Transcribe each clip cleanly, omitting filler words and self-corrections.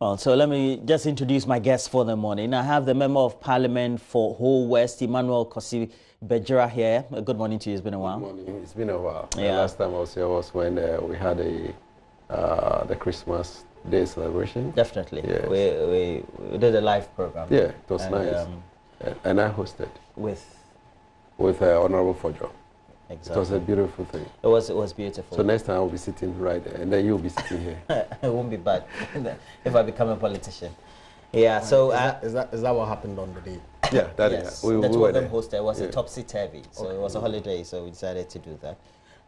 Well, so let me just introduce my guests for the morning. I have the Member of Parliament for Whole West, Emmanuel Kosi Bejira here. Good morning to you. It's been a while. Good morning. It's been a while. Yeah. Last time I was here was when we had the Christmas Day celebration. Definitely. Yes. We did a live program. Yeah, it was nice. And I hosted. With Honorable Fojo. Exactly. It was a beautiful thing. It was beautiful. So next time I'll be sitting right there, and then you'll be sitting here. It won't be bad if I become a politician. Yeah. So is that what happened on the day? Yeah, that yes, is. We the two were of them there. hosted. It was a topsy-turvy, so it was a holiday, so we decided to do that.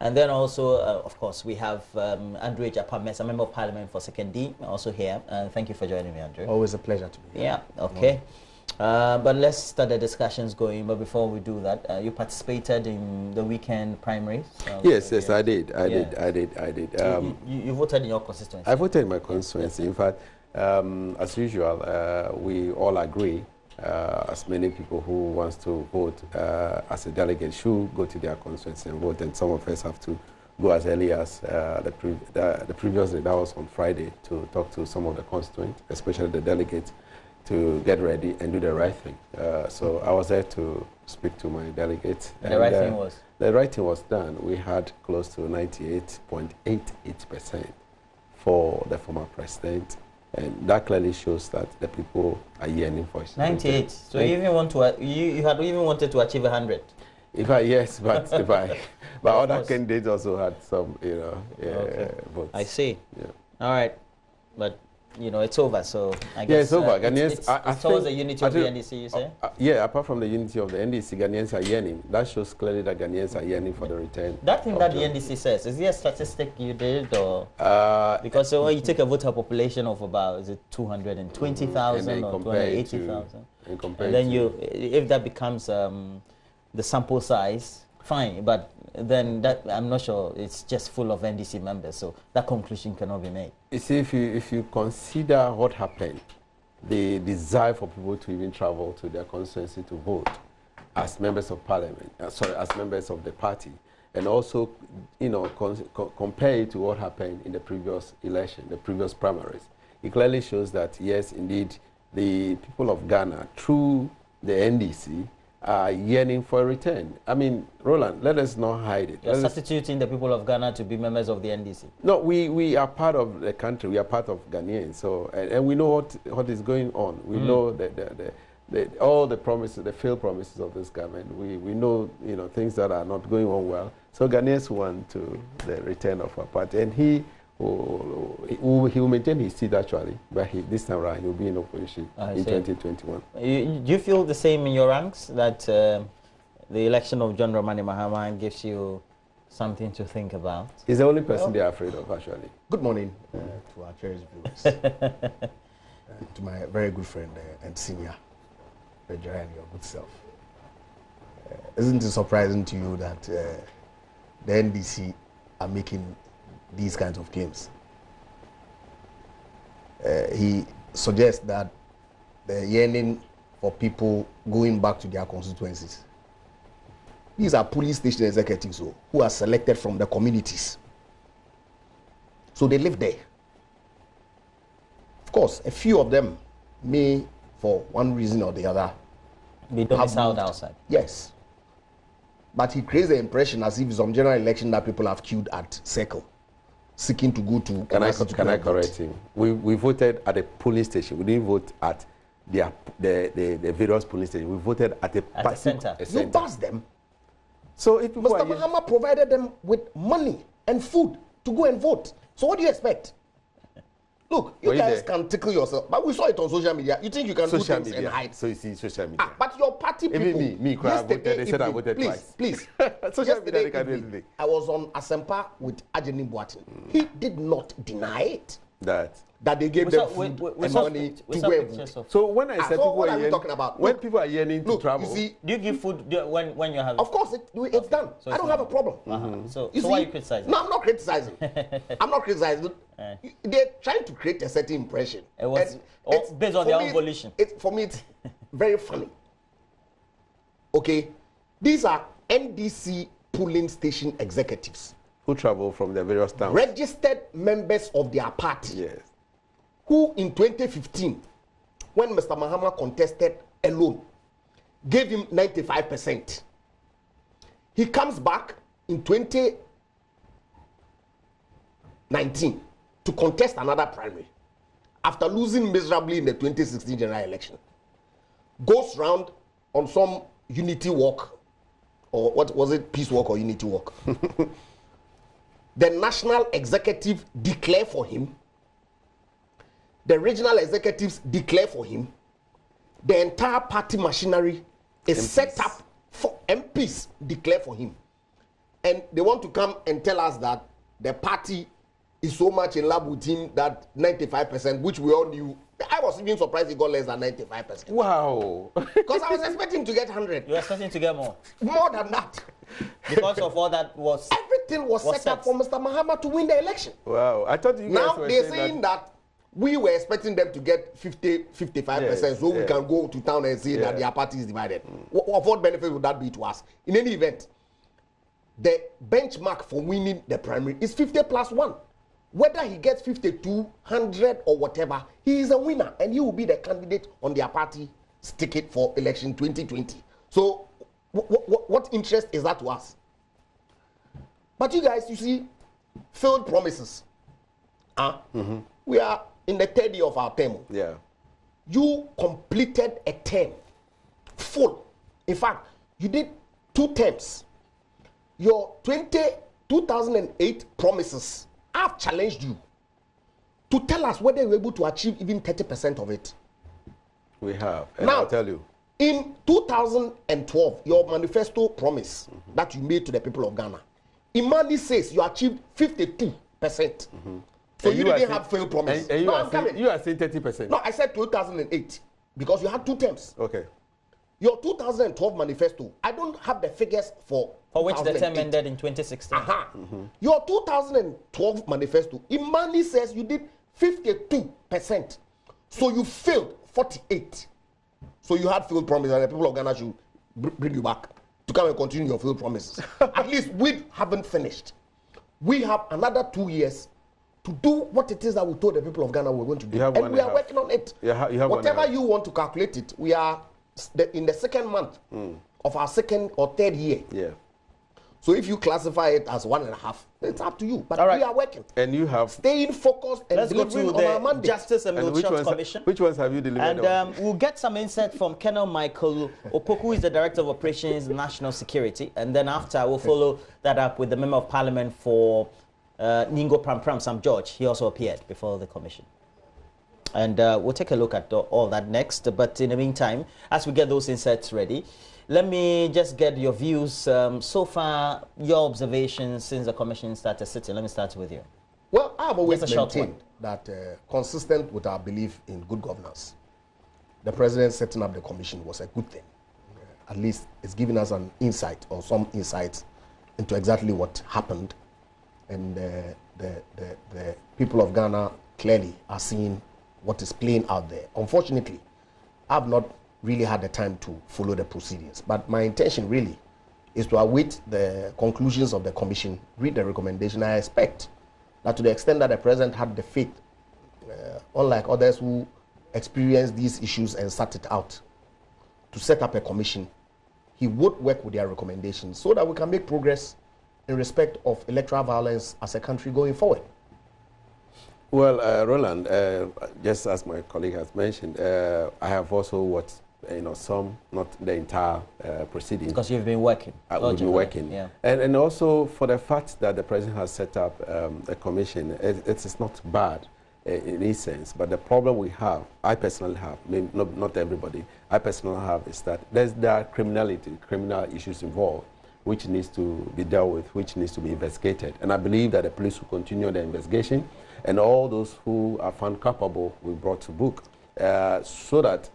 And then also, of course, we have Andrew Japames, a Member of Parliament for 2nd D, also here. Thank you for joining me, Andrew. Always a pleasure to be here. Yeah, okay. But let's start the discussions going. But before we do that, you participated in the weekend primaries? Yes, I did. I did. You voted in your constituency? I voted in my constituency. In fact, as usual, we all agree, as many people who wants to vote as a delegate should go to their constituency and vote, and some of us have to go as early as the previous day, that was on Friday, to talk to some of the constituents, especially the delegates, to get ready and do the right thing. So I was there to speak to my delegates. The right thing was? The right thing was done. We had close to 98.88% for the former president. And that clearly shows that the people are yearning for it. 98. So you even want to you had even wanted to achieve 100. Yes, but but other candidates also had some, votes. I see. Yeah. All right, but it's over. So I guess it's over. Ghanaians, it's towards the unity of the NDC. You say? Yeah. Apart from the unity of the NDC, Ghanaians are yearning. That shows clearly that Ghanaians are yearning for the return. That thing that the NDC says, is there a statistic you did, or because when you take a voter population of about, is it 220,000 or 280,000, and then if that becomes the sample size, fine, but then that, I'm not sure, it's just full of NDC members, so that conclusion cannot be made. You see, if you consider what happened, the desire for people to even travel to their constituency to vote as members of parliament, as members of the party, and also, compare it to what happened in the previous election, the previous primaries, it clearly shows that, yes, indeed, the people of Ghana, through the NDC, are yearning for a return. I mean, Roland, let us not hide it. You're substituting the people of Ghana to be members of the NDC? No, we are part of the country. We are part of Ghanaians. So, and we know what is going on. We know that all the promises, the failed promises of this government. We know, things that are not going on well. So Ghanaians want the return of our party. And he will maintain his seat, actually, but this time around he will be in opposition in 2021. Do you feel the same in your ranks, that the election of John Dramani Mahama gives you something to think about? He's the only person they are afraid of, actually. Good morning to our cherished viewers. To my very good friend and senior, Bejira, and your good self. Isn't it surprising to you that the NDC are making these kinds of claims? He suggests that the yearning for people going back to their constituencies. These are police station executives who are selected from the communities. So they live there. Of course, a few of them may, for one reason or the other, be domiciled outside. Yes. But he creates the impression as if some general election that people have queued at Circle, seeking to go to... Can I correct him? We voted at a polling station. We didn't vote at the various polling stations. We voted at the center. You passed them. So if people Mr. Mahama provided them with money and food to go and vote. So what do you expect? Look, you guys can tickle yourself, but we saw it on social media. You think you can do things and hide? So you see social media. But your party people... Even me, they said I voted twice. Please. Social media, they can do anything. I was on Asempa with Ajani Boatin. He did not deny it. That they gave them food and money to go and vote. So when I said people what are we talking about? When people are yearning to travel... You see, do you give food when you have... Of course, it's done. So I don't have a problem. So why are you criticizing? No, I'm not criticizing. I'm not criticizing. They're trying to create a certain impression. It's based on their own volition. For me, it's very funny. Okay? These are NDC polling station executives. Who travel from their various towns. Registered members of their party. Yes. who in 2015, when Mr. Mahama contested alone, gave him 95%. He comes back in 2019 to contest another primary after losing miserably in the 2016 general election. Goes round on some unity walk, or what was it, peace walk or unity walk. The national executive declare for him. The regional executives declare for him. The entire party machinery is set up for MPs declare for him. And they want to come and tell us that the party is so much in love with him that 95%, which we all knew. I was even surprised he got less than 95%. Wow. Because I was expecting to get 100. You were expecting to get more? More than that. Because of all that was... Everything was set up for Mr. Mahama to win the election. Wow. I thought you guys now were they're saying that we were expecting them to get 55%, so we can go to town and say that their party is divided. Of what benefit would that be to us? In any event, the benchmark for winning the primary is 50+1. Whether he gets 52, 100 or whatever, he is a winner and he will be the candidate on their party ticket for election 2020. So what interest is that to us? But you guys, you see, failed promises. We are in the third year of our term. Yeah. You completed a term full. In fact, you did 2 terms. Your 2008 promises, I've challenged you to tell us whether you're able to achieve even 30% of it. We have. And now, I'll tell you. In 2012, your manifesto promise that you made to the people of Ghana, Imani says you achieved 52%. So you didn't have failed promise. And you are saying 30%. No, I said 2008 because you had 2 terms. Okay. Your 2012 manifesto, I don't have the figures for which the term ended in 2016. Your 2012 manifesto, Imani says you did 52%. So you failed 48. So you had failed promises, and the people of Ghana should bring you back to come and continue your failed promises. At least we haven't finished. We have another 2 years to do what it is that we told the people of Ghana we were going to do. And we are working on it. Whatever you want to calculate it, we are in the second month of our second or third year. Yeah. So if you classify it as 1.5, it's up to you. But we are working. And you have staying focused and delivering on our mandate. Justice and Milchot Commission. Which ones have you delivered on? And we'll get some insight from Colonel Michael Opoku, who is the Director of Operations National Security. And then after, we'll follow that up with the Member of Parliament for Ningo Pram, Sam George. He also appeared before the commission. And we'll take a look at all that next. But in the meantime, as we get those insights ready, let me just get your views so far, your observations since the commission started sitting. Let me start with you. Well, I've always maintained that consistent with our belief in good governance, the president setting up the commission was a good thing. At least it's giving us an insight or some insights into exactly what happened. And the people of Ghana clearly are seeing what is playing out there. Unfortunately, I've not really had the time to follow the proceedings. But my intention really is to await the conclusions of the commission, read the recommendation. I expect that to the extent that the president had the faith, unlike others who experienced these issues and sat it out, to set up a commission, he would work with their recommendations so that we can make progress in respect of electoral violence as a country going forward. Well, Roland, just as my colleague has mentioned, I have also watched, some, not the entire proceedings. Because you've been working. We've been working. Yeah. And also for the fact that the president has set up a commission, it's not bad in any sense. But the problem we have, I personally have, maybe not everybody, I personally have, is that there are criminal issues involved, which needs to be dealt with, which needs to be investigated. And I believe that the police will continue the investigation, and all those who are found culpable will be brought to book, so that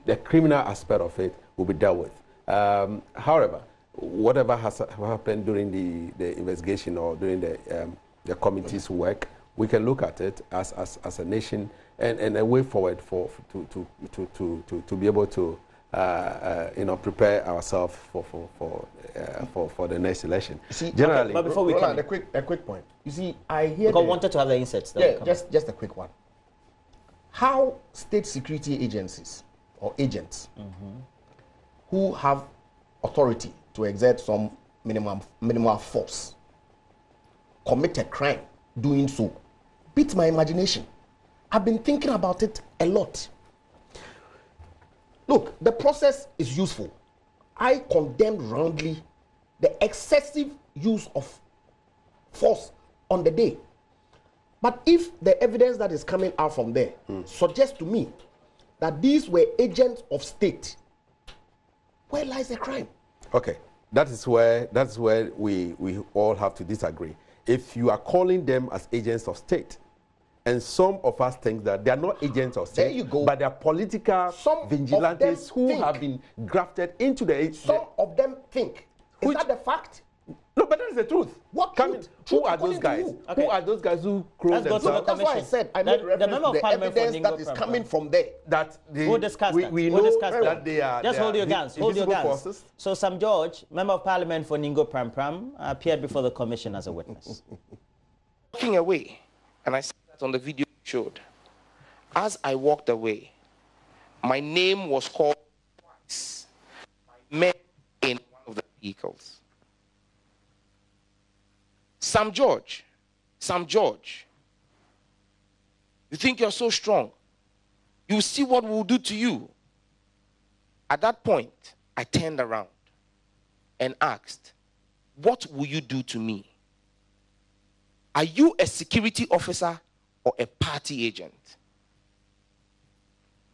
the criminal aspect of it will be dealt with. However, whatever has happened during the investigation or during the committee's work, we can look at it as a nation and a way forward to be able to prepare ourselves for the next election. See, generally, but before we come, a quick point. You see, I hear. Because I wanted to have the insights. Yeah, just a quick one. how state security agencies or agents who have authority to exert some minimal force commit a crime doing so beat my imagination. I've been thinking about it a lot. Look, the process is useful. I condemn roundly the excessive use of force on the day. But if the evidence that is coming out from there suggests to me that these were agents of state, where lies the crime? Okay, that is where we all have to disagree. If you are calling them as agents of state, and some of us think that they are not agents of state, there you go, but they are political vigilantes who have been grafted into the... Some of them think. Is that the fact? No, but that is the truth. What truth? Who are those guys? Okay. Who are those guys who close themselves? That's why I said I made reference to the evidence that is coming from there. That we'll discuss that. We we'll know discuss that they are... Just hold your guns. Hold your guns. Forces. So Sam George, Member of Parliament for Ningo Pram Pram, appeared before the commission as a witness. Walking away, and I said that on the video you showed. As I walked away, my name was called twice by men in one of the vehicles. Sam George, you think you're so strong. You see what we'll do to you. At that point, I turned around and asked, what will you do to me? Are you a security officer or a party agent?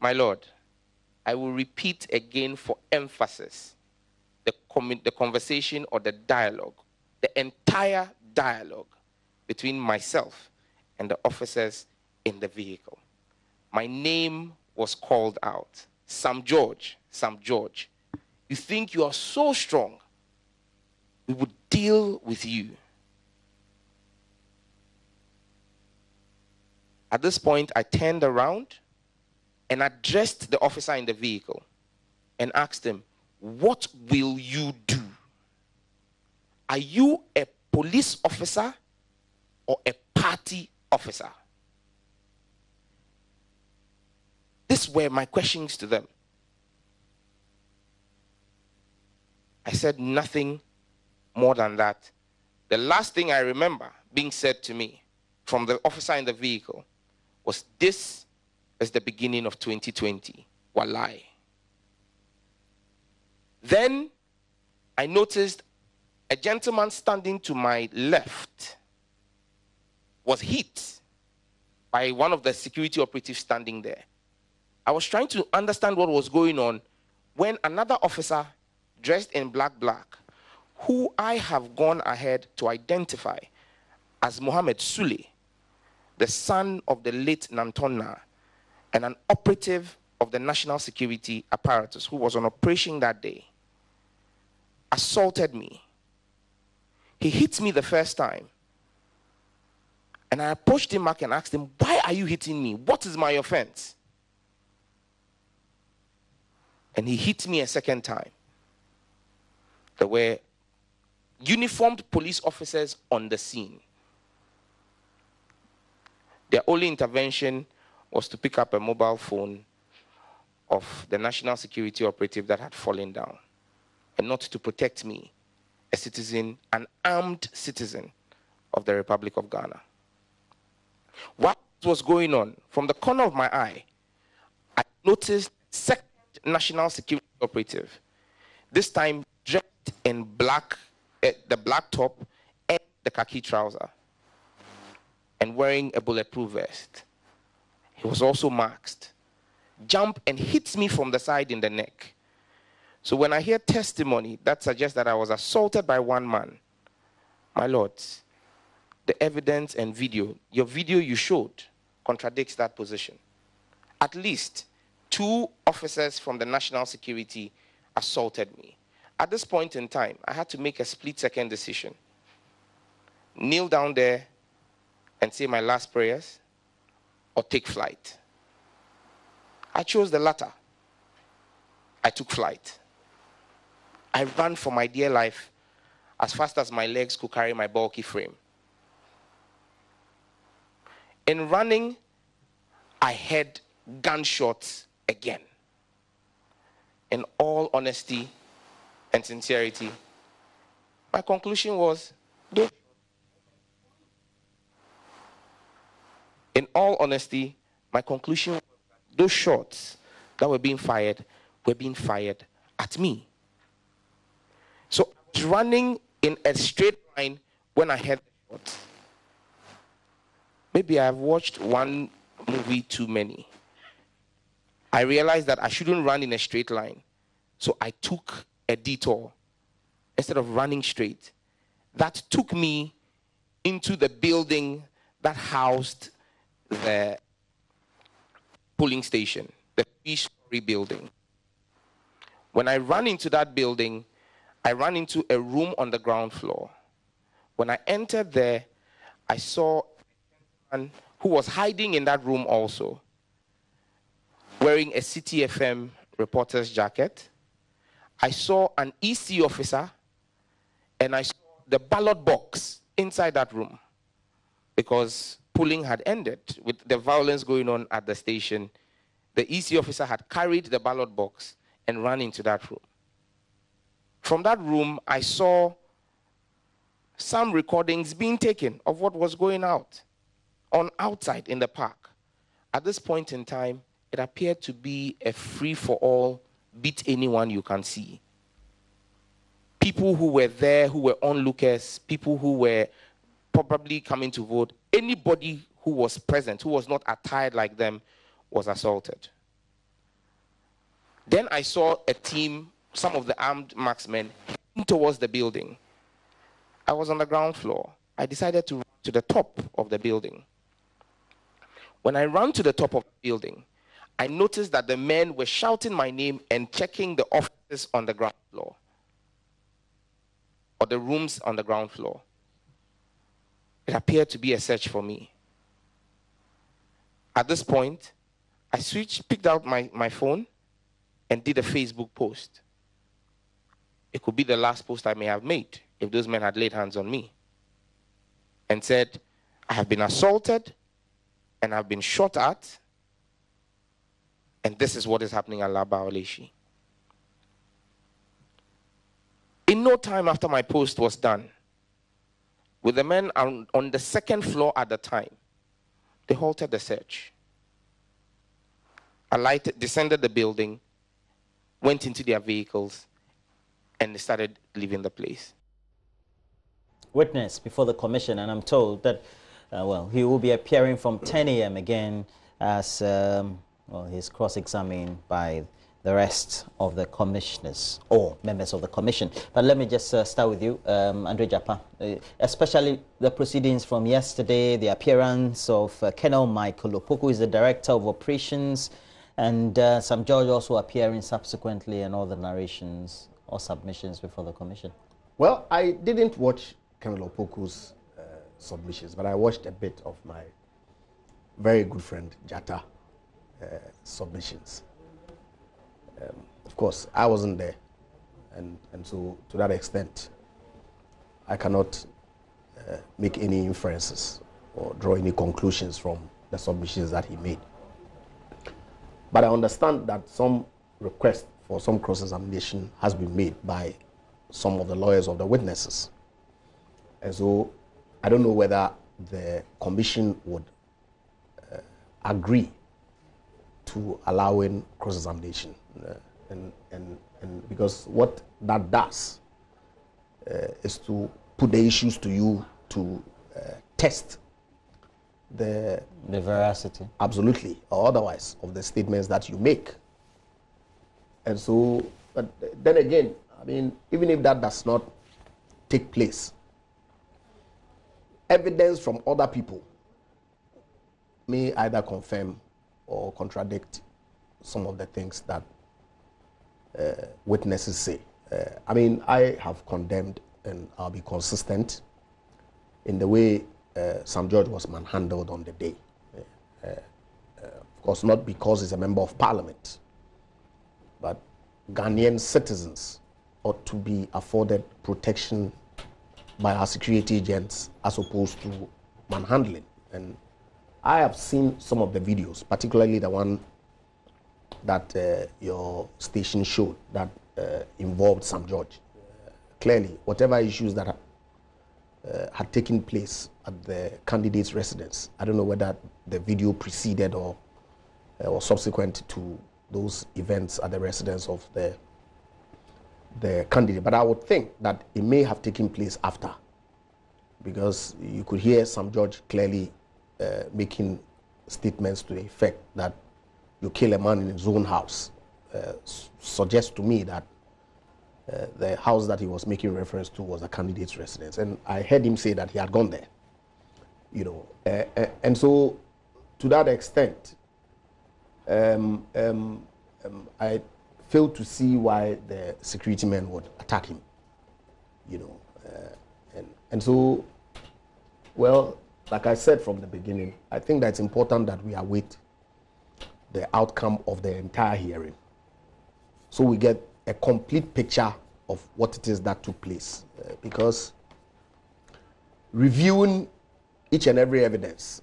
My Lord, I will repeat again for emphasis the conversation or the dialogue, the entire dialogue between myself and the officers in the vehicle. My name was called out. Sam George, you think you are so strong, we would deal with you. At this point, I turned around and addressed the officer in the vehicle and asked him, what will you do? Are you a police officer or a party officer? These were my questions to them. I said nothing more than that. The last thing I remember being said to me from the officer in the vehicle was, this is the beginning of 2020. Wallahi. Then I noticed a gentleman standing to my left was hit by one of the security operatives standing there. I was trying to understand what was going on when another officer dressed in black, who I have gone ahead to identify as Mohammed Sule, the son of the late Nantona, and an operative of the national security apparatus who was on operation that day, assaulted me. He hit me the first time. And I approached him back and asked him, why are you hitting me? What is my offense? And he hit me a second time. There were uniformed police officers on the scene. Their only intervention was to pick up a mobile phone of the national security operative that had fallen down, and not to protect me, a citizen, an armed citizen of the Republic of Ghana. What was going on, from the corner of my eye, I noticed second national security operative, this time dressed in black, the black top and the khaki trouser, and wearing a bulletproof vest. He was also masked, jump and hits me from the side in the neck. So when I hear testimony that suggests that I was assaulted by one man, my lords, the evidence and video, your video you showed, contradicts that position. At least 2 officers from the national security assaulted me. At this point in time, I had to make a split-second decision. Kneel down there and say my last prayers, or take flight. I chose the latter. I took flight. I ran for my dear life as fast as my legs could carry my bulky frame. In running, I heard gunshots again. In all honesty and sincerity, my conclusion was, in all honesty, my conclusion was that those shots that were being fired at me. So I was running in a straight line when I heard the shots. Maybe I've watched one movie too many. I realized that I shouldn't run in a straight line. So I took a detour instead of running straight. That took me into the building that housed the polling station, the 3-story building. When I ran into that building, I ran into a room on the ground floor. When I entered there, I saw a man who was hiding in that room also, wearing a CTFM reporter's jacket. I saw an EC officer, and I saw the ballot box inside that room, because polling had ended. With the violence going on at the station, the EC officer had carried the ballot box and ran into that room. From that room, I saw some recordings being taken of what was going on outside in the park. At this point in time, it appeared to be a free-for-all, beat anyone you can see. People who were there, who were onlookers, people who were probably coming to vote, anybody who was present, who was not attired like them, was assaulted. Then I saw a team, some of the armed marksmen, heading towards the building. I was on the ground floor. I decided to run to the top of the building. When I ran to the top of the building, I noticed that the men were shouting my name and checking the offices on the ground floor, or the rooms on the ground floor. It appeared to be a search for me. At this point, I picked out my phone and did a Facebook post. It could be the last post I may have made if those men had laid hands on me, and said, I have been assaulted and I've been shot at, and this is what is happening at Laba-Oleshi. In no time after my post was done, with the men on the second floor at the time, they halted the search. Descended the building, went into their vehicles, and they started leaving the place. Witness before the commission, and I'm told that, he will be appearing from 10 a.m. again as he's cross-examined by the rest of the commissioners or members of the commission. But let me just start with you, Andre Japa, especially the proceedings from yesterday, the appearance of Colonel Michael Opoku, who is the Director of Operations, and Sam George also appearing subsequently, and all the narrations or submissions before the commission. Well, I didn't watch Colonel Opoku's submissions, but I watched a bit of my very good friend Jata submissions. Of course, I wasn't there, and so to that extent, I cannot make any inferences or draw any conclusions from the submissions that he made. But I understand that some request for some cross-examination has been made by some of the lawyers of the witnesses. And so I don't know whether the commission would agree to allowing cross-examination. And because what that does is to put the issues to you to test the veracity, absolutely, or otherwise, of the statements that you make. And so, but then again, I mean, even if that does not take place, evidence from other people may either confirm or contradict some of the things that witnesses say. I mean, I have condemned, and I'll be consistent in the way Sam George was manhandled on the day. Of course, not because he's a member of parliament, but Ghanaian citizens ought to be afforded protection by our security agents as opposed to manhandling. And I have seen some of the videos, particularly the one that your station showed that involved Sam George. Clearly, whatever issues that had taken place at the candidate's residence, I don't know whether the video preceded or subsequent to those events at the residence of the candidate. But I would think that it may have taken place after, because you could hear Sam George clearly making statements to the effect that you kill a man in his own house. Suggests to me that the house that he was making reference to was the candidate's residence. And I heard him say that he had gone there. You know, and so to that extent, I fail to see why the security men would attack him. You know, and so, well, like I said from the beginning, I think that it's important that we await the outcome of the entire hearing, so we get a complete picture of what it is that took place. Because reviewing each and every evidence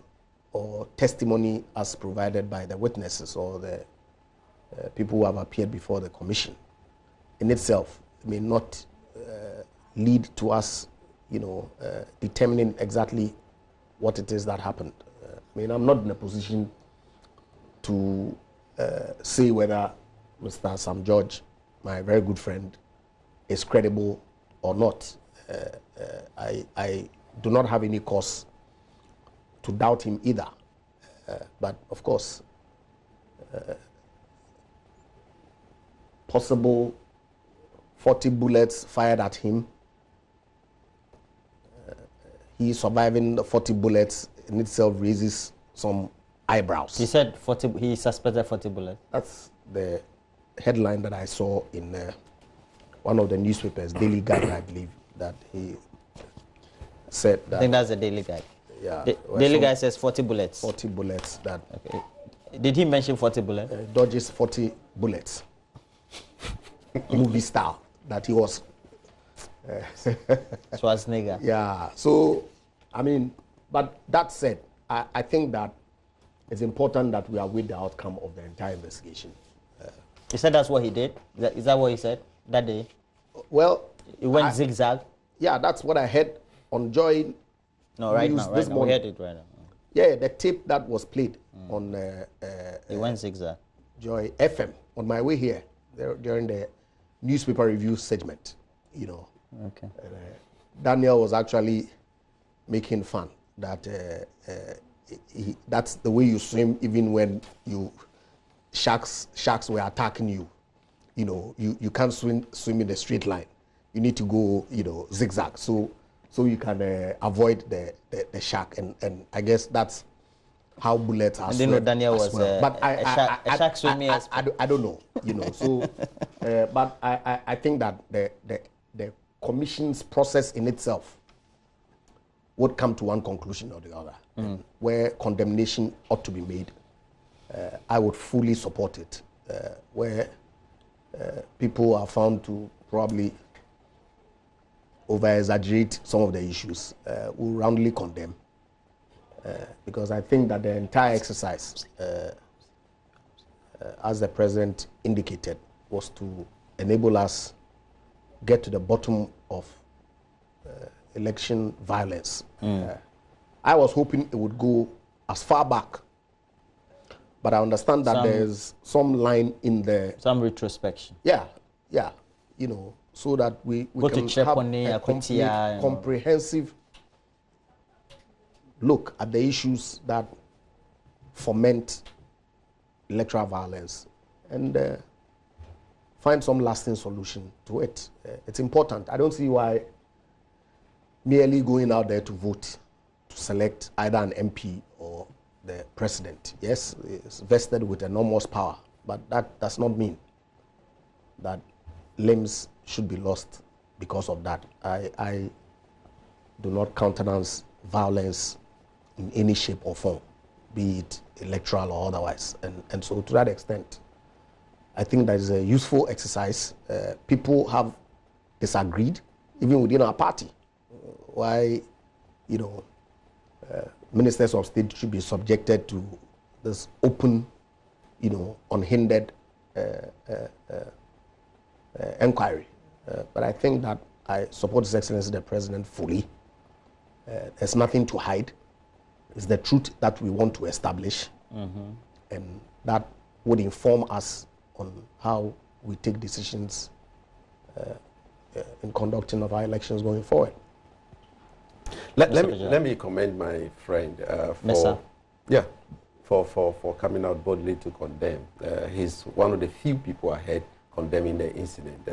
or testimony as provided by the witnesses or the people who have appeared before the commission in itself may not lead to us, you know, determining exactly what it is that happened. I mean, I'm not in a position to say whether Mr. Sam George, my very good friend, is credible or not. I do not have any cause to doubt him either. But of course, possible 40 bullets fired at him, he surviving the 40 bullets in itself raises some eyebrows. He said 40, he suspected 40 bullets. That's the headline that I saw in one of the newspapers, Daily Guide, I believe, that he said that. I think that's the Daily Guide. Yeah. Daily Guide says 40 bullets. 40 bullets that. Okay. Did he mention 40 bullets? Dodges 40 bullets. Movie style that he was. Schwarzenegger. Yeah. So, I mean, but that said, I think that it's important that we await the outcome of the entire investigation. You said that's what he did? Is that what he said that day? Well, he went zigzag? Yeah, that's what I heard on Joy. No, right now. We heard it right now. Yeah, the tape that was played on he went zigzag. Joy FM on my way here during the newspaper review segment, you know. Okay. Daniel was actually making fun that that's the way you swim even when sharks were attacking you. You know, you can't swim in a straight line. You need to go, you know, zigzag so you can avoid the shark, and I guess that's how bullets are. I didn't know Daniel was but a shark swimming. I don't know, you know. So, but I think that the commission's process in itself would come to one conclusion or the other, where condemnation ought to be made. I would fully support it. Where people are found to probably over-exaggerate some of the issues, we'll roundly condemn. Because I think that the entire exercise, as the President indicated, was to enable us get to the bottom of election violence. I was hoping it would go as far back, but I understand that there's some line in the... Some retrospection. Yeah, you know, so that we can have a comprehensive look at the issues that foment electoral violence and find some lasting solution to it. It's important. I don't see why merely going out there to vote to select either an MP or the president. Yes, it's vested with enormous power, but that does not mean that limbs should be lost because of that. I do not countenance violence in any shape or form, be it electoral or otherwise. And so to that extent, I think that is a useful exercise. People have disagreed, even within our party, why, you know, ministers of state should be subjected to this open, you know, unhindered inquiry. But I think that I support His Excellency the President fully. There's nothing to hide. It's the truth that we want to establish, and that would inform us on how we take decisions in conducting of our elections going forward. Let me commend my friend for coming out boldly to condemn. He's one of the few people I heard condemning the incident.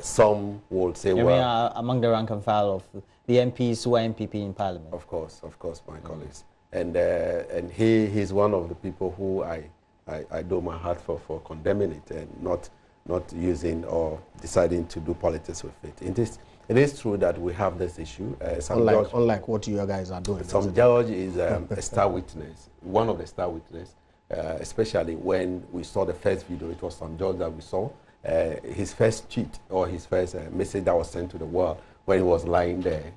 Some would say, among the rank and file of the MPs who are MPP in Parliament. Of course, my colleagues. And he's one of the people who I do my heart for condemning it and not using or deciding to do politics with it. It is true that we have this issue. Unlike what you guys are doing. Some judge is a star witness, one of the star witnesses, especially when we saw the first video. It was some judge that we saw. His first tweet or his first message that was sent to the world when he was lying there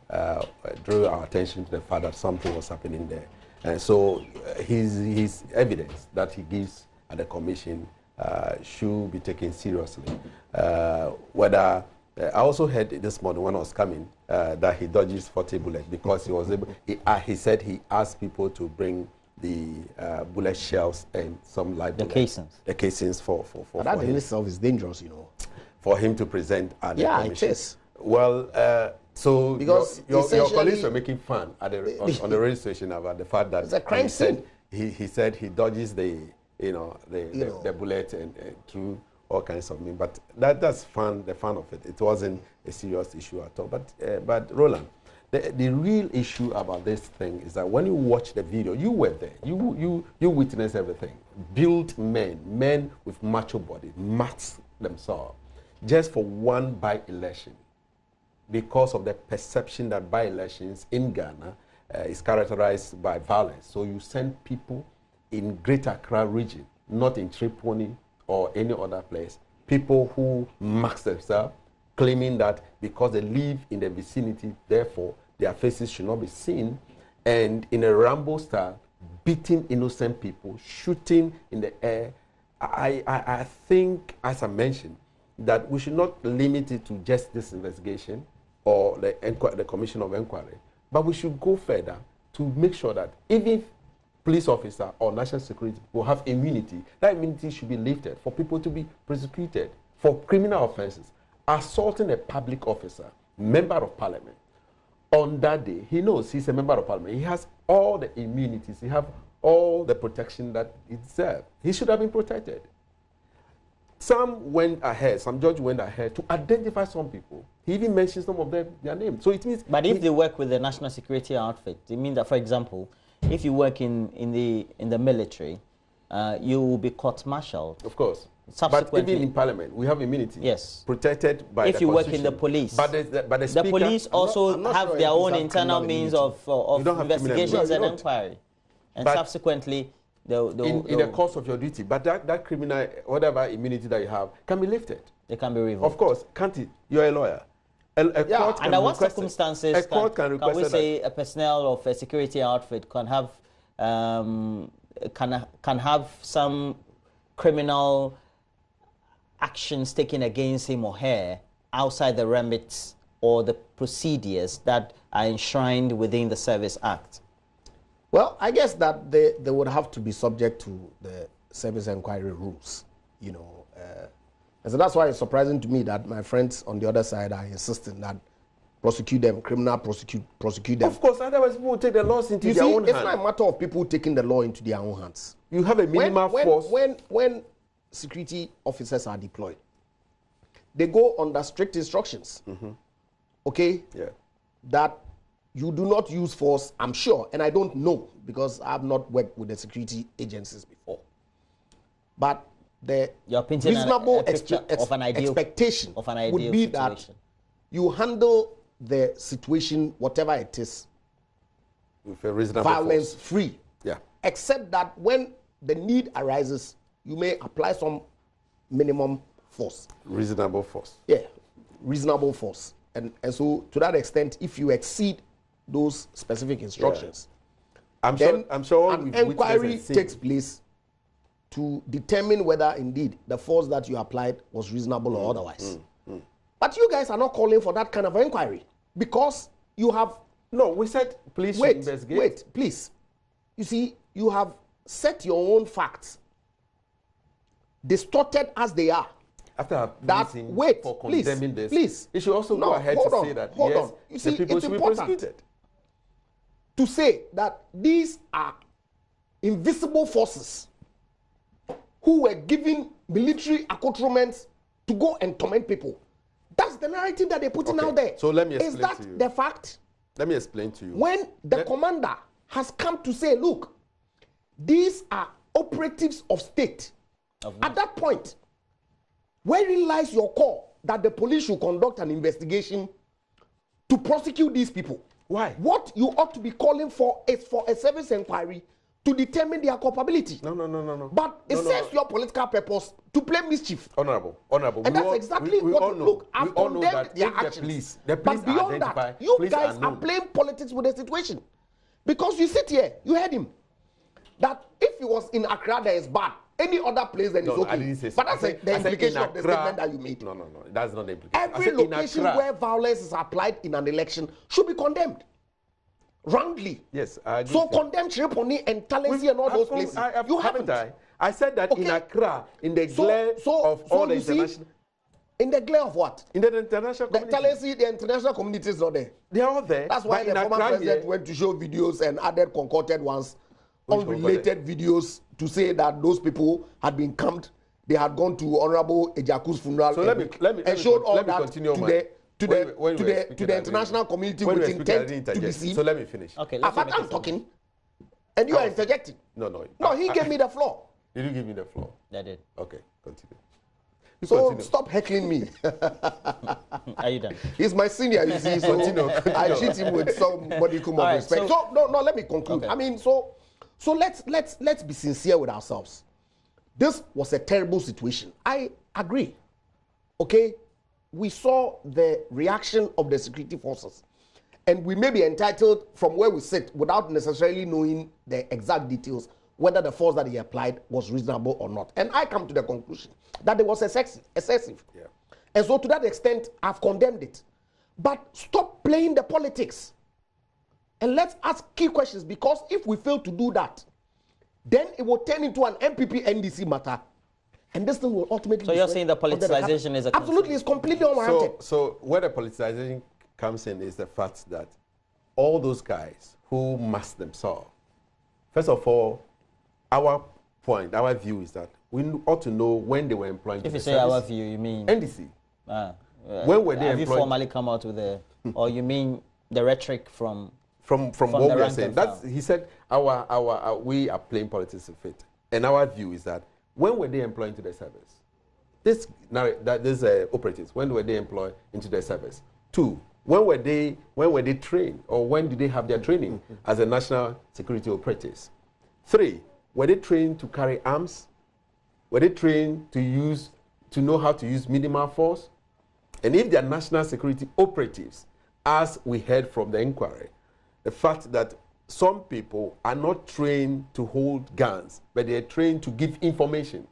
drew our attention to the fact that something was happening there. And so his evidence that he gives at the commission should be taken seriously. I also heard this morning when I was coming that he dodges 40 bullets because he was able. He said he asked people to bring the bullet shells and some live bullets. The casings for that in itself is dangerous, for him to present at the commission. It is. Well, so because your colleagues were making fun at on the radio station about the fact that it's a crime scene. He said he dodges the bullet and through all kinds of means, but that's fun. The fun of it. It wasn't a serious issue at all. But Roland, the real issue about this thing is that when you watch the video, you were there. You witnessed everything. Built men with macho body, masked themselves, just for one by-election, because of the perception that by-elections in Ghana is characterized by violence. So you send people in Greater Accra region, not in Tripoli or any other place, people who mask themselves, claiming that because they live in the vicinity, therefore their faces should not be seen, and in a Rambo style, beating innocent people, shooting in the air. I think, as I mentioned, that we should not limit it to just this investigation or the commission of inquiry, but we should go further to make sure that even police officer or national security will have immunity. That immunity should be lifted for people to be prosecuted for criminal offenses. Assaulting a public officer, member of parliament, on that day, he knows he's a member of parliament. He has all the immunities. He has all the protection that he deserves. He should have been protected. Some judge went ahead to identify some people. He even mentioned some of their names. So it means. But if they work with the national security outfit, it means that, for example, if you work in the military, you will be court-martialed. Of course. But even in parliament, we have immunity. Yes. Protected by if the you work constitution. in the police. But the speaker, police also have their own internal means of investigations and inquiry. And but subsequently, in the course of your duty. But that criminal, whatever immunity that you have, can be lifted. They can be revoked. Of course. Can't it? You're a lawyer. Under what circumstances can we say a personnel of a security outfit can have some criminal actions taken against him or her outside the remits or the procedures that are enshrined within the Service Act? Well, I guess that they would have to be subject to the service inquiry rules, And so that's why it's surprising to me that my friends on the other side are insisting that prosecute them, prosecute them. Of course, otherwise people will take the laws into their own hands. It's not a matter of people taking the law into their own hands. You have a minimal force. When security officers are deployed, they go under strict instructions. Okay? Yeah. That you do not use force, I'm sure, and I don't know because I have not worked with the security agencies before. But the reasonable expectation would be that you handle the situation, whatever it is, with a reasonable violence force. Free. Yeah. Except that when the need arises, you may apply some minimum force. Reasonable force. Yeah, reasonable force. And so to that extent, if you exceed those specific instructions, I'm sure an inquiry takes place to determine whether indeed the force that you applied was reasonable or otherwise. But you guys are not calling for that kind of inquiry because you have... No, we said police should investigate. Wait, please. You see, you have set your own facts, distorted as they are. After for condemning this, please. It should also go ahead to say that, yes, you see, the people should be prosecuted. To say that these are invisible forces who were given military accoutrements to go and torment people. That's the narrative that they're putting out there. So let me explain to you. Is that the fact? Let me explain to you. When the commander has come to say, look, these are operatives of state. At that point, wherein lies your call that the police should conduct an investigation to prosecute these people? Why? What you ought to be calling for is for a service inquiry to determine their culpability. No. But it serves your political purpose to play mischief. Honorable. And that's exactly what, look, I've condemned their actions. The police but beyond that, you guys are playing politics with the situation. Because you sit here, you heard him, that if he was in Accra, there is bad. Any other place, then it's okay. I didn't say so. But that's the implication of the statement that you made. No, that's not the implication. Every location where violence is applied in an election should be condemned. Roundly. Yes, I agree. So condemn Tripoli and Talensi and all those places. You haven't. I said that in Accra, in the glare of all the international... In the glare of what? In the international community. Talensi, the international community is not there. They are all there. That's why the former president went to show videos and added concocted ones, unrelated videos, to say that those people had been camped. They had gone to Honorable Ejaku's funeral. So let me showed all that continue to the international community with intent to deceive. So let me finish. Okay, but I'm talking, and you are interjecting. No. No, he gave me the floor. Did you give me the floor? I did. Okay, continue. Stop heckling me. Are you done? He's my senior, you see, so I treat him with some modicum of respect. So let me conclude. Okay. I mean, so let's be sincere with ourselves. This was a terrible situation. I agree. Okay? We saw the reaction of the security forces. And we may be entitled from where we sit without necessarily knowing the exact details whether the force that he applied was reasonable or not. And I come to the conclusion that it was excessive. Yeah. And so to that extent, I've condemned it. But stop playing the politics. And let's ask key questions, because if we fail to do that, then it will turn into an MPP NDC matter. And this thing will ultimately... So you're saying the politicization is a... Absolutely, it's completely unwarranted. So where the politicization comes in is the fact that all those guys who mask themselves, first of all, our view is that we ought to know when they were employed. If you say our view, you mean... NDC. When were they employed? Have you formally come out with the... Or you mean the rhetoric from what we are saying? He said we are playing politics of it. And our view is that when were they employed into the service? This operatives, when were they employed into the service? 2, when were they trained, or when did they have their training as a national security operatives? 3, were they trained to carry arms? Were they trained to know how to use minimal force? And if they are national security operatives, as we heard from the inquiry, the fact that some people are not trained to hold guns, but they are trained to give information.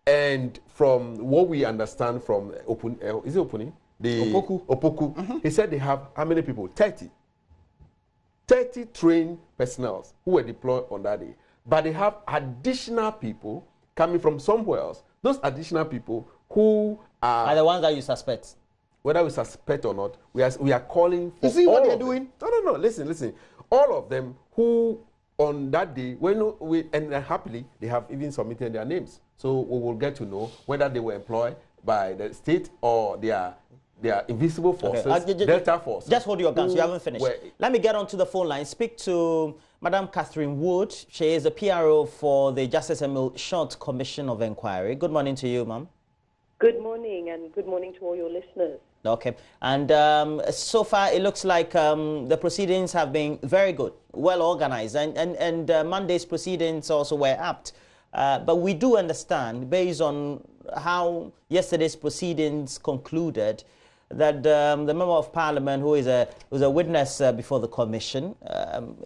And from what we understand from is it Opuni? Opoku. He said they have how many people? 30 trained personnel who were deployed on that day. But they have additional people coming from somewhere else. Those additional people who are the ones that you suspect. Whether we suspect or not, we are calling for. You see all what they're doing? No. Listen. All of them who on that day, and happily they have even submitted their names. So we will get to know whether they were employed by the state or their invisible forces, Delta Force. Just hold your guns, you haven't finished. Let me get onto the phone line. Speak to Madam Catherine Wood. She is a PRO for the Justice Emil Short Commission of Inquiry. Good morning to you, ma'am. Good morning, and good morning to all your listeners. Okay. And so far, it looks like the proceedings have been very good, well organized, and Monday's proceedings also were apt. But we do understand, based on how yesterday's proceedings concluded, that the Member of Parliament, who is a witness before the Commission,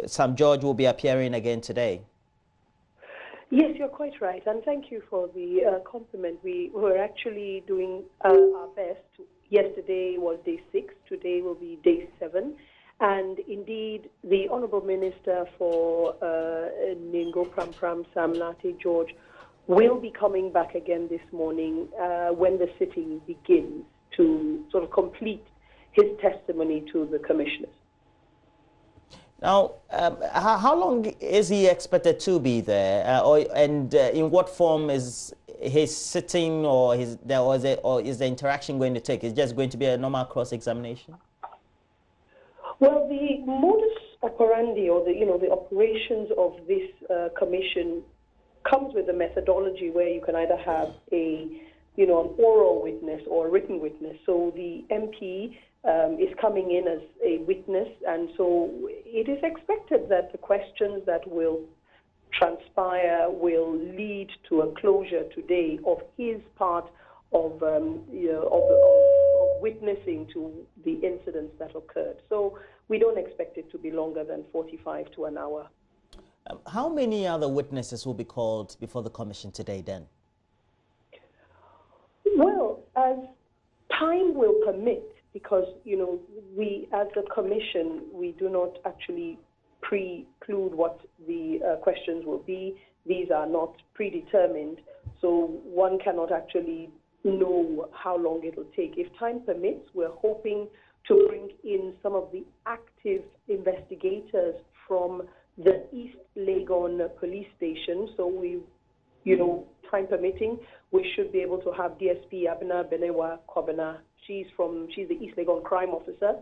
Sam George, will be appearing again today. Yes, you're quite right, and thank you for the compliment. We were actually doing our best. Yesterday was day 6, today will be day 7, and indeed the Honourable Minister for Ningo Pram Pram Sam Nate George will be coming back again this morning when the sitting begins to sort of complete his testimony to the commissioners. Now, how long is he expected to be there, and in what form is his sitting, or is the interaction going to take? Is it just going to be a normal cross-examination? Well, the modus operandi, or the operations of this commission, comes with a methodology where you can either have an oral witness or a written witness. So the MP is coming in as a witness, and so it is expected that the questions that will transpire will lead to a closure today of his part of witnessing to the incidents that occurred. So we don't expect it to be longer than 45 to an hour. How many other witnesses will be called before the commission today then? Well, as time will permit, because, we as a commission, we do not actually preclude what the questions will be. These are not predetermined, so one cannot actually know how long it will take. If time permits, we're hoping to bring in some of the active investigators from the East Legon police station. So we, time permitting, we should be able to have DSP Abena Benewa Kobena. She's the East Legon crime officer.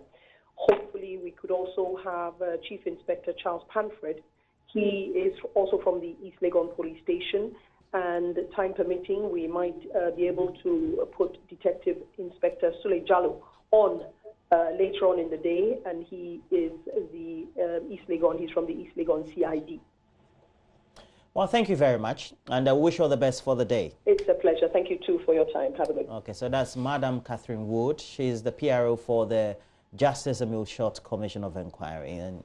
Hopefully, we could also have Chief Inspector Charles Panfred. He is also from the East Legon police station. And time permitting, we might be able to put Detective Inspector Sule Jallo on later on in the day, and he is the East Legon. He's from the East Legon CID. Well, thank you very much, and I wish you all the best for the day. It's a pleasure. Thank you, too, for your time. Have a good day. Okay, so that's Madam Catherine Wood. She's the PRO for the Justice Emil Short Commission of Inquiry, and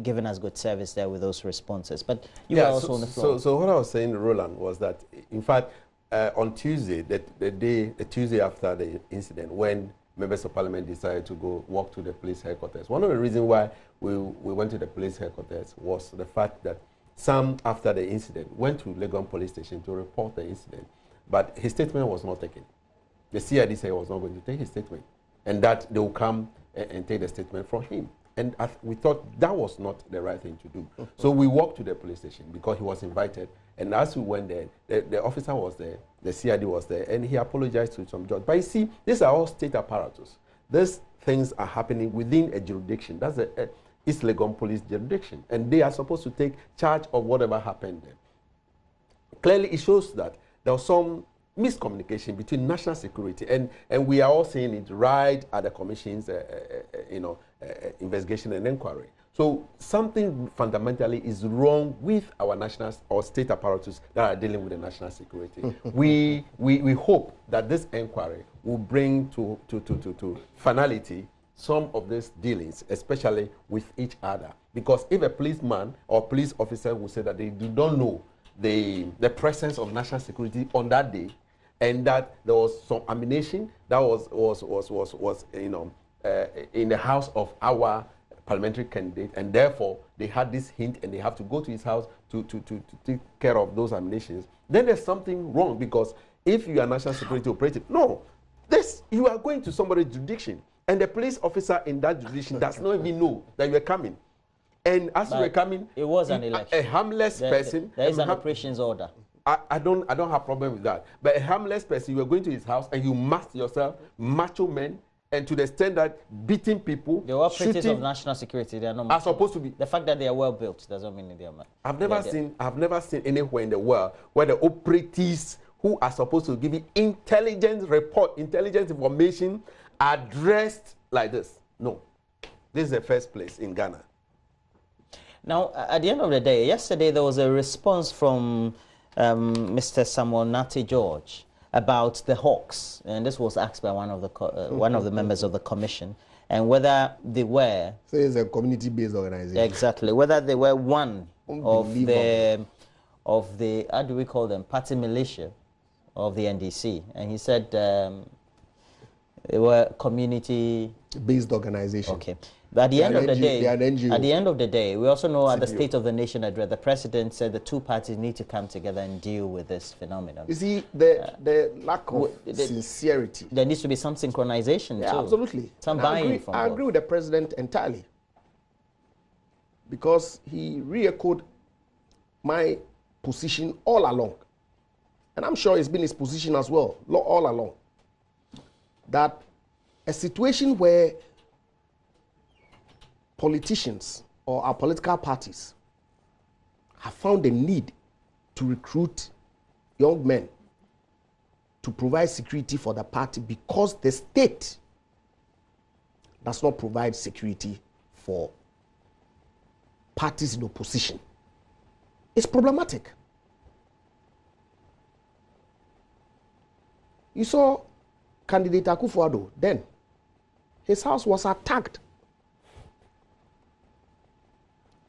giving us good service there with those responses. But you were also on the floor. So what I was saying, Roland, was that, in fact, on Tuesday, the Tuesday after the incident, when members of parliament decided to go walk to the police headquarters, one of the reasons why we went to the police headquarters was the fact that some, after the incident, went to Legon police station to report the incident, but his statement was not taken. The CID said he was not going to take his statement, and that they will come and take the statement from him. And we thought that was not the right thing to do. So we walked to the police station because he was invited, and as we went there, the officer was there, the CID was there, and he apologized to some judge. But you see, these are all state apparatus. These things are happening within a jurisdiction. That's the East Legon police jurisdiction, and they are supposed to take charge of whatever happened there. Clearly, it shows that there was some miscommunication between national security, and we are all seeing it right at the commission's investigation and inquiry. So something fundamentally is wrong with our national or state apparatus that are dealing with the national security. we hope that this inquiry will bring to finality some of these dealings, especially with each other. Because if a policeman or police officer will say that they do not know the presence of national security on that day, and that there was some ammunition that was in the house of our parliamentary candidate, and therefore they had this hint and they have to go to his house to take care of those ammunitions, then there's something wrong. Because if you are national security operative, you are going to somebody's jurisdiction, and the police officer in that jurisdiction does not even know that you are coming. And as you were coming, it was an election. A harmless person. There is an operations order. I don't have problem with that. But a harmless person, you are going to his house and you mask yourself, macho men, and to the extent that beating people, they were operatives of national security. They are not. Are supposed to be. The fact that they are well built doesn't mean they are. I've never seen anywhere in the world where the operatives who are supposed to give you intelligence information are dressed like this. No, this is the first place in Ghana. Now, at the end of the day, yesterday there was a response from Mr. Samuel Nate George about the Hawks, and this was asked by one of the members of the commission, and whether they were. So it's a community-based organization. Exactly, whether they were one of the of the, how do we call them, party militia of the NDC. And he said they were community-based organization. Okay. But at the end of the day, we also know at the State of the Nation address, the president said the two parties need to come together and deal with this phenomenon. You see, the lack of sincerity. There needs to be some synchronization too. Absolutely. Some buy-in from I agree with the president entirely. Because he re-echoed my position all along. And I'm sure it's been his position as well, all along. That a situation where politicians or our political parties have found a need to recruit young men to provide security for the party because the state does not provide security for parties in opposition. It's problematic. You saw candidate Akufo-Addo then. His house was attacked.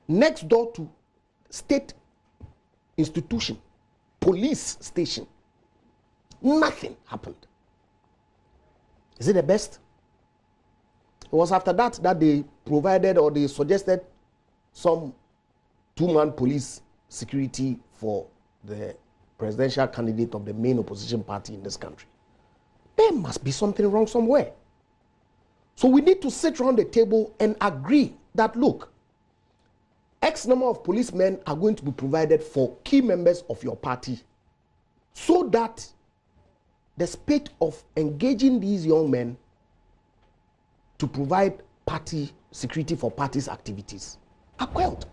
Next door to state institution, police station. Nothing happened. Is it the best? It was after that they provided or they suggested some two-man police security for the presidential candidate of the main opposition party in this country. There must be something wrong somewhere. So we need to sit around the table and agree that, look, X number of policemen are going to be provided for key members of your party so that the spate of engaging these young men to provide party security for party's activities are quelled.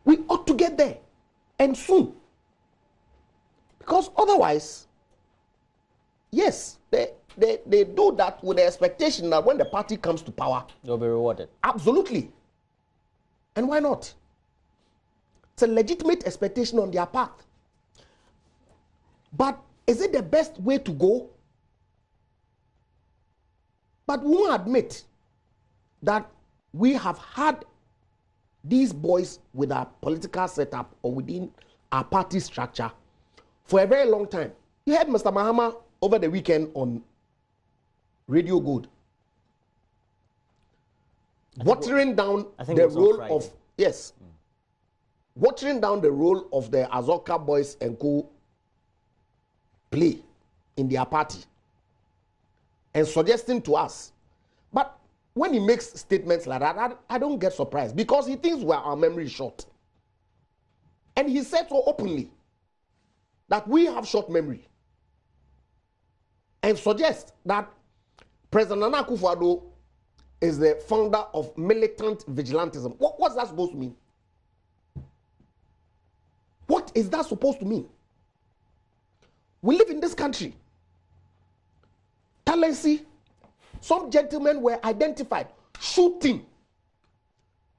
We ought to get there, and soon. Because otherwise, yes, they do that with the expectation that when the party comes to power, they'll be rewarded. Absolutely. And why not? It's a legitimate expectation on their part. But is it the best way to go? But we won't admit that we have had these boys with our political setup or within our party structure for a very long time. You heard Mr. Mahama over the weekend on Radio Good watering down the role of, yes, watering down the role of the Azoka boys and co play in their party and suggesting to us. But when he makes statements like that, I don't get surprised because he thinks our memory is short. And he said so openly that we have short memory and suggests that President Nana Akufo-Addo is the founder of militant vigilantism. What's that supposed to mean? What is that supposed to mean? We live in this country. Talency, some gentlemen were identified shooting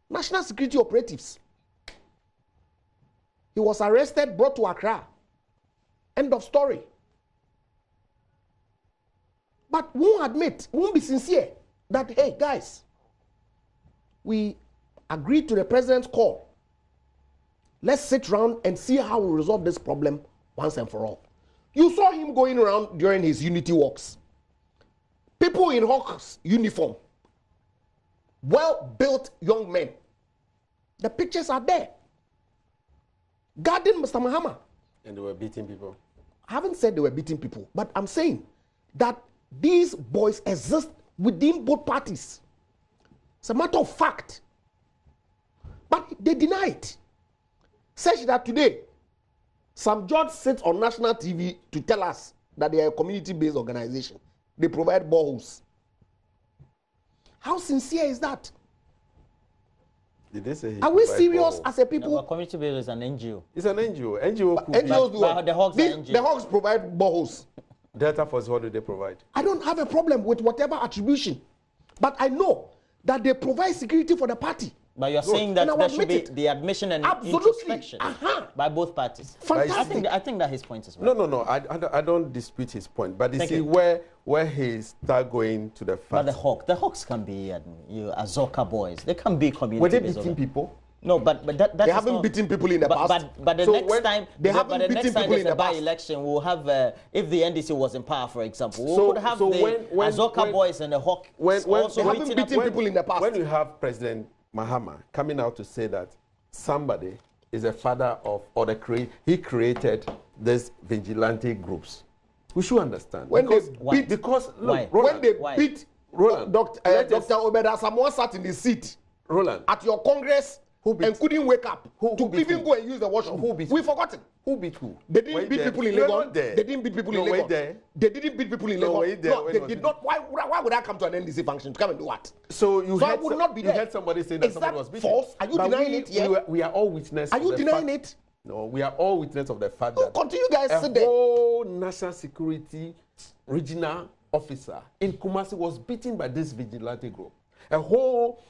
national security operatives. He was arrested, brought to Accra. End of story. But we won't admit, we won't be sincere that, hey, guys, we agreed to the president's call. Let's sit around and see how we resolve this problem once and for all. You saw him going around during his unity walks. People in Hawks uniform, well-built young men. The pictures are there. Guarding Mr. Mahama. And they were beating people. I haven't said they were beating people, but I'm saying that these boys exist within both parties. It's a matter of fact. But they deny it. Such that today, Sam George sits on national TV to tell us that they are a community-based organization. They provide boreholes. How sincere is that? Did they say are we serious as a people? No, community-based is an NGO. It's an NGO. NGOs do what? The Hawks the Hawks provide boreholes. Delta Force, what do they provide? I don't have a problem with whatever attribution. But I know that they provide security for the party. But you're saying that there should be the admission and introspection by both parties. Fantastic. I think that his point is right. No. I don't dispute his point. But you see where he start going to the fact. But the Hawks can be Azoka boys. They can be community. Were they beating people? No, but that they haven't beaten people in the past. But the next time they haven't beaten people in the past. By-election, we'll have if the NDC was in power, for example, we would have the Azoka boys and the Hawk. When they haven't beaten people in the past. When you have President Mahama coming out to say that somebody is a father of he created these vigilante groups, we should understand. When because they beat, because look, Roland, when they beat Roland, Dr. Obeda, someone sat in the seat Roland at your Congress and couldn't wake up to even go and use the washroom. We've forgotten. Who beat who? They didn't beat people in Lagos. They didn't beat people in Lagos. They didn't beat people in Lagos. No, they did not. Why would I come to an NDC function to come and do what? So I would not be there. You heard somebody saying that somebody was beaten. False? Are you denying it? Yeah. We are all witnesses. Are you denying it? No, we are all witnesses of the fact that continue, guys. Sit there. A whole national security regional officer in Kumasi was beaten by this vigilante group. A whole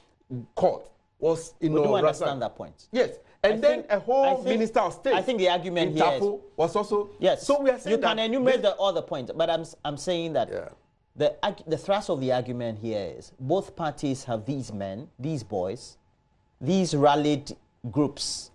court was in. We do understand that point. Yes, and then a whole minister of state. I think the argument here was also yes. So we are saying you can enumerate the other points, but I'm saying that the thrust of the argument here is both parties have these men, these boys, these rallied groups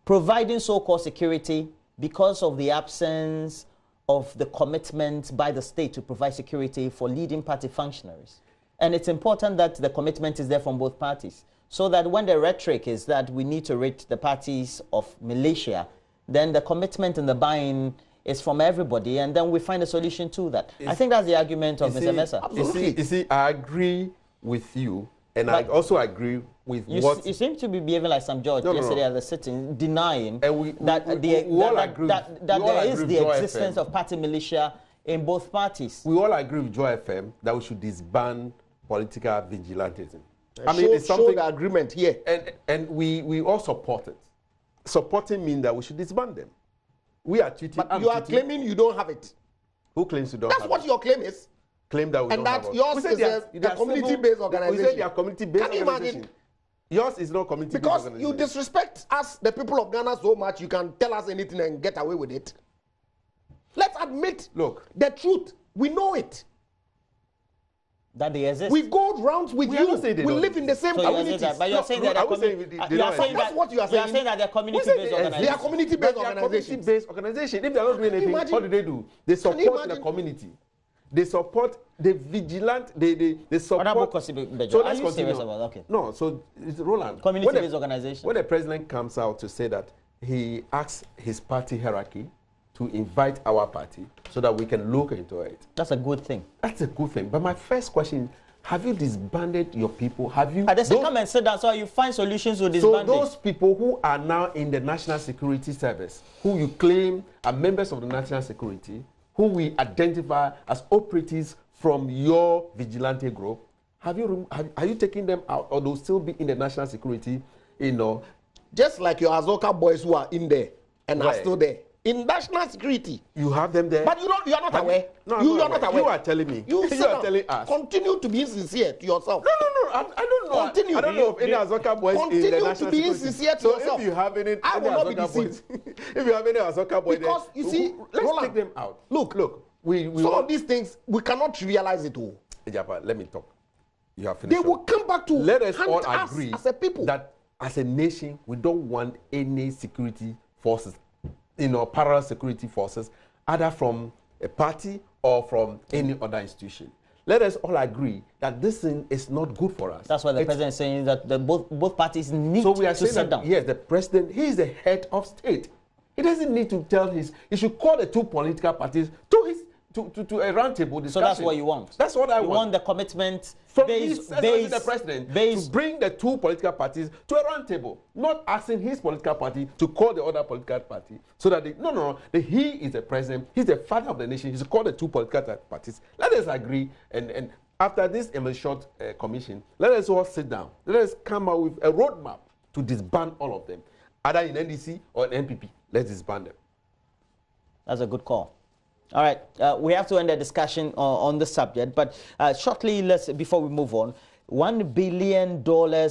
providing so-called security because of the absence of the commitment by the state to provide security for leading party functionaries. And it's important that the commitment is there from both parties, so that when the rhetoric is that we need to rid the parties of militia, then the commitment and the buy-in is from everybody, and then we find a solution to that. I think that's the argument of Mr. Mensah. You see, I agree with you, and I also agree with what... You seem to be behaving like some judge yesterday at the sitting, denying that there is the existence of party militia in both parties. We all agree with Joy FM that we should disband political vigilantism. I mean, it's something... Show the agreement here. And we all support it. Supporting means that we should disband them. We are treating... But you are claiming you don't have it. Who claims you don't have it? That's what your claim is. Claim that we don't have it. And that yours is a community-based organization. We said they are community-based organization. Can you imagine? Yours is not community-based organization. Because you disrespect us, the people of Ghana, so much, you can tell us anything and get away with it. Let's admit the truth. We know it. That they exist. We go round with you. We live in the same communities. But you're saying that that's what you are saying. You are saying that they're community-based organizations. They are community-based organizations. Community-based organization. If they are not doing anything, what do they do? They support the community. They support the vigilant. They support. So are you serious about that? Okay. No. So it's Roland. Community-based organization. When the president comes out to say that he asks his party hierarchy to invite our party so that we can look into it. That's a good thing. That's a good thing. But my first question, have you disbanded your people? Have you... They say come and sit down so you find solutions to disbanding. So those people who are now in the National Security Service, who you claim are members of the National Security, who we identify as operatives from your vigilante group, are you taking them out, or they'll still be in the National Security, Just like your Azoka boys who are in there and are still there. In national security. You have them there. But you are not aware. No, you are not aware. You are telling me. You are telling us. Continue to be insincere to yourself. No. I don't know. Continue. I don't know if any Azoka boys in the national to be insincere to yourself. So if you have any Azoka boys, if you have any Azoka boys, because you see, let's take them out. Look. We some of these things we cannot trivialize it all. Ejapa, let me talk. You have finished. They will come back to let us all agree as a people that as a nation we don't want any security forces, parallel security forces, either from a party or from any other institution. Let us all agree that this thing is not good for us. That's why the president is saying that both parties need to sit down. Yes, the president, he is the head of state. He doesn't need to tell he should call the two political parties to a roundtable discussion. So that's what you want? That's what I want. You want the commitment from the president to bring the two political parties to a roundtable, not asking his political party to call the other political party, so that he is the president, he's the father of the nation, he should call the two political parties. Let us agree, and after this short commission, let us all sit down. Let us come out with a roadmap to disband all of them, either in NDC or in NPP. Let's disband them. That's a good call. All right, we have to end the discussion on the subject, but shortly, before we move on, $1 billion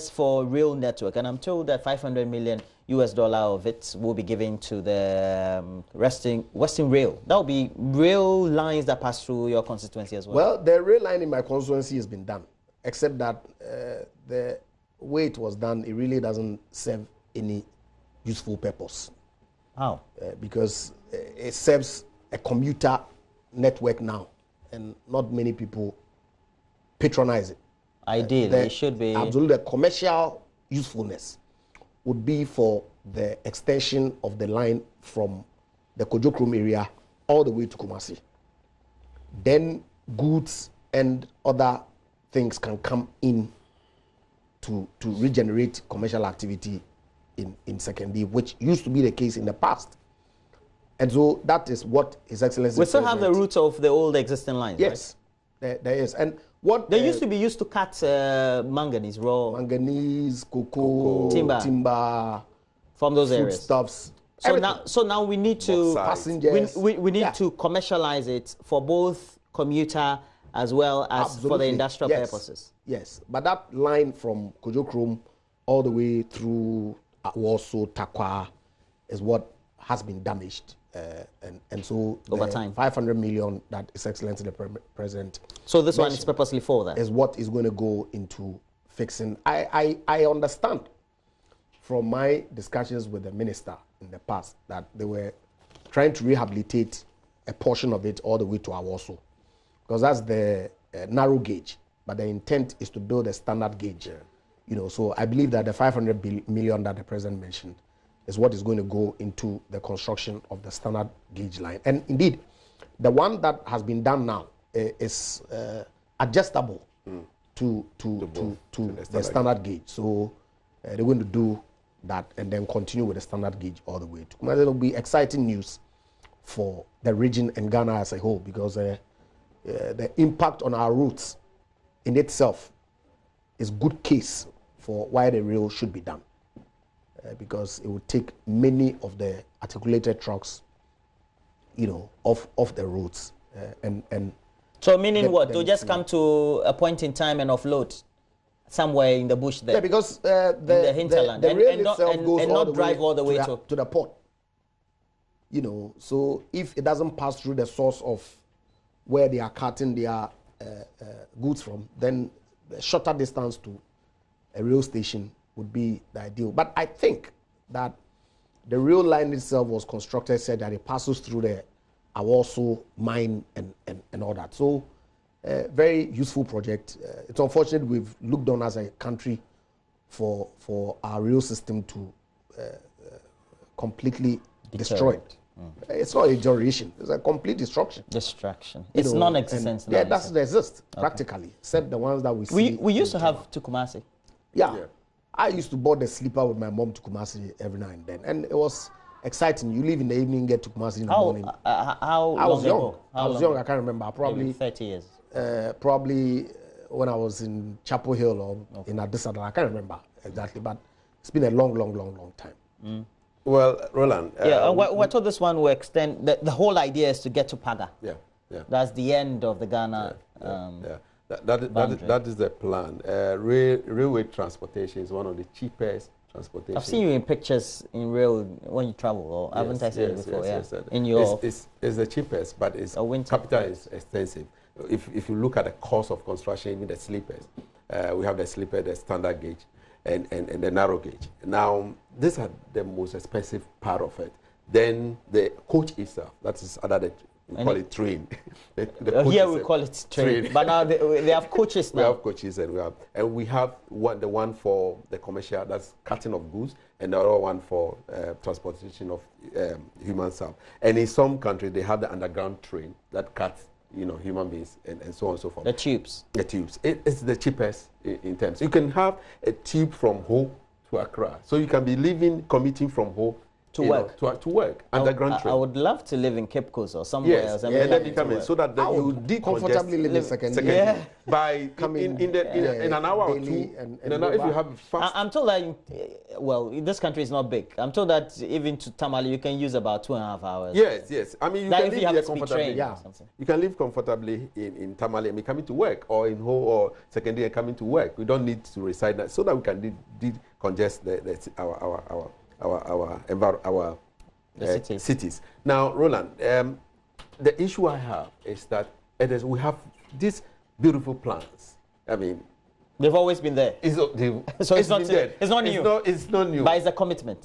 for rail network, and I'm told that $500 million of it will be given to the Western Rail. That will be rail lines that pass through your constituency as well. Well, the rail line in my constituency has been done, except that the way it was done, it really doesn't serve any useful purpose. How? Because it serves a commuter network now, and not many people patronize it. Ideally, it should be. Absolutely, the commercial usefulness would be for the extension of the line from the Kojokrom area all the way to Kumasi. Then goods and other things can come in to regenerate commercial activity in Secondary, which used to be the case in the past. And so that is what His Excellency... We still have the roots of the old existing lines, yes, right? There is. And what... They used to be used to cut manganese, raw... Manganese, cocoa, timber... From those areas. Foodstuffs. So now we need to... Passengers. We need to commercialize it for both commuter as well as for the industrial purposes. Yes, but that line from Kojokrom all the way through Warsaw, Takwa is what has been damaged. And so over time, 500 million that His Excellency the President. So this one is purposely for that? Is what is going to go into fixing. I understand from my discussions with the minister in the past that they were trying to rehabilitate a portion of it all the way to Warsaw, because that's the narrow gauge, but the intent is to build a standard gauge. You know, so I believe that the 500 million that the president mentioned is what is going to go into the construction of the standard gauge line. And indeed, the one that has been done now is adjustable to the standard gauge. So they're going to do that and then continue with the standard gauge all the way to Kumasi. It will be exciting news for the region and Ghana as a whole, because the impact on our routes in itself is good case for why the rail should be done, because it would take many of the articulated trucks, you know, off the roads, and so meaning what? To just come to a point in time and offload somewhere in the bush there. Yeah, because the hinterland, the rail itself goes and not drive all the way to the port. You know, so if it doesn't pass through the source of where they are cutting their goods from, then the shorter distance to a rail station would be the ideal. But I think that the rail line itself was constructed said that it passes through the Awoso mine and all that. So very useful project. It's unfortunate we've looked on as a country for our rail system to completely destroyed. It's not a deterioration, it's a complete destruction. It's non-existent. Yeah, it doesn't exist practically, except the ones that we see. We used to have to Kumasi. Yeah. I used to board the sleeper with my mom to Kumasi every now and then, and it was exciting. You leave in the evening, get to Kumasi in the morning. How I was long young. ago? I was young. I can't remember. Probably maybe 30 years. Probably when I was in Chapel Hill or in Addis Ababa. I can't remember exactly, but it's been a long time. Well, Roland. We're told this one will extend. The whole idea is to get to Paga. Yeah. That's the end of the Ghana. That is the plan. Railway transportation is one of the cheapest transportation. I've seen you in pictures in rail when you travel, or haven't I seen it before? Yes. In your it's the cheapest, but its capital is extensive. If you look at the cost of construction, even the sleepers, we have the sleeper, the standard gauge, and the narrow gauge. Now, these are the most expensive part of it. Then the coach itself, that is another. We call it train. Here we call it train. But now they have coaches now. We have coaches and we have the one for the commercial, that's cutting of goods, and the other one for transportation of human stuff. And in some countries they have the underground train that cuts human beings and so on and so forth. The tubes. The tubes. It's the cheapest in terms. You can have a tube from Ho to Accra, so you can be commuting from Ho to work. To work. Underground train. I would love to live in Cape Coast or somewhere else. Then you come in so that you comfortably live in second. By coming in an hour or two. If you have fast. I'm told that this country is not big. I'm told that even to Tamale you can use about 2.5 hours. Yes. I mean you can live here comfortably. You can live comfortably in Tamale and be coming to work, or in Ho or secondary and coming to work. We don't need to reside that so that we can decongest our cities. Now, Roland, the issue I have is that we have these beautiful plans. I mean, They've always been there. So it's not new. It's not new. But it's a commitment.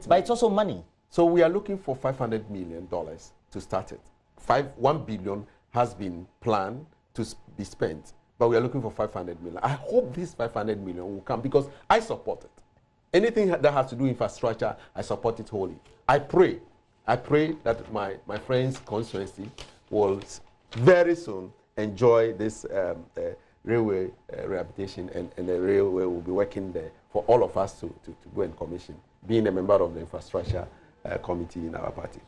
But it's also money. So we are looking for $500 million to start it. $1 billion has been planned to be spent, but we are looking for $500 million. I hope this $500 million will come because I support it. Anything that has to do with infrastructure, I support it wholly. I pray that my friend's constituency will very soon enjoy this railway rehabilitation, and the railway will be working there for all of us to go and commission, being a member of the infrastructure committee in our party.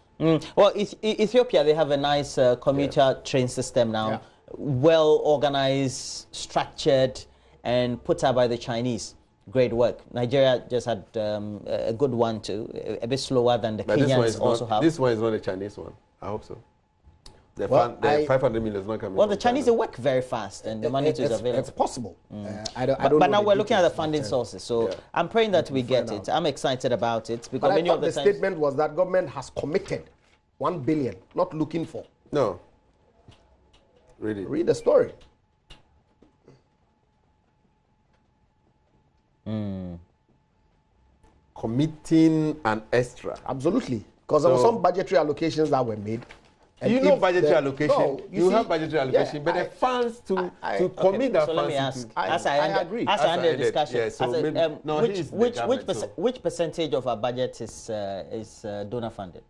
Well, Ethiopia, they have a nice commuter train system now, well organized, structured, and put up by the Chinese. Great work. Nigeria just had a good one too, a bit slower than the Kenyans also have. This one is not a Chinese one. I hope so. The 500 million is not coming. Well, the Chinese they work very fast, and the money is available. It's possible. But now we're looking at the funding sources, so I'm praying that we get it. I'm excited about it because but many of the statement was that government has committed 1 billion, not looking for. No. Read it. Read the story. Committing an extra. Absolutely. Because there were some budgetary allocations that were made. And you know budgetary allocation. No, you have budgetary allocation, but the funds to commit that funds. So let me ask. I agree. As I ended the discussion, yeah, so which percentage of our budget is donor funded?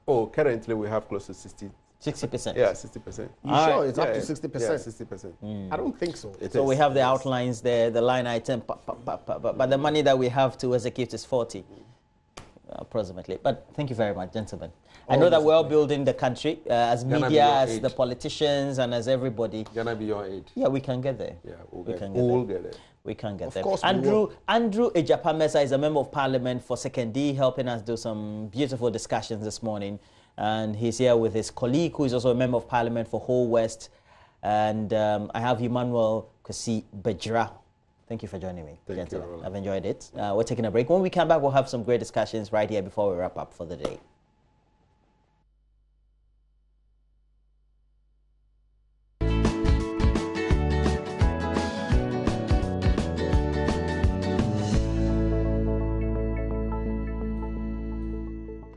Oh, currently we have close to 60%. 60%. Yeah, 60%. You sure it's up to 60%? Yeah, 60%. I don't think so. So we have the outlines there, the line item, but the money that we have to execute is 40, approximately. But thank you very much, gentlemen. I know that we're all building the country, as media, as the politicians, and as everybody. Gonna be your aid. Yeah, we can get there. Yeah, we'll get there. We can get of there. Course Andrew Ejapamesa is a member of parliament for 2nd D, helping us do some beautiful discussions this morning. And he's here with his colleague, who is also a member of parliament for Whole West. And I have Emmanuel Kwesi Bajra. Thank you for joining me, gentlemen. I've enjoyed it. We're taking a break. When we come back, we'll have some great discussions right here before we wrap up for the day.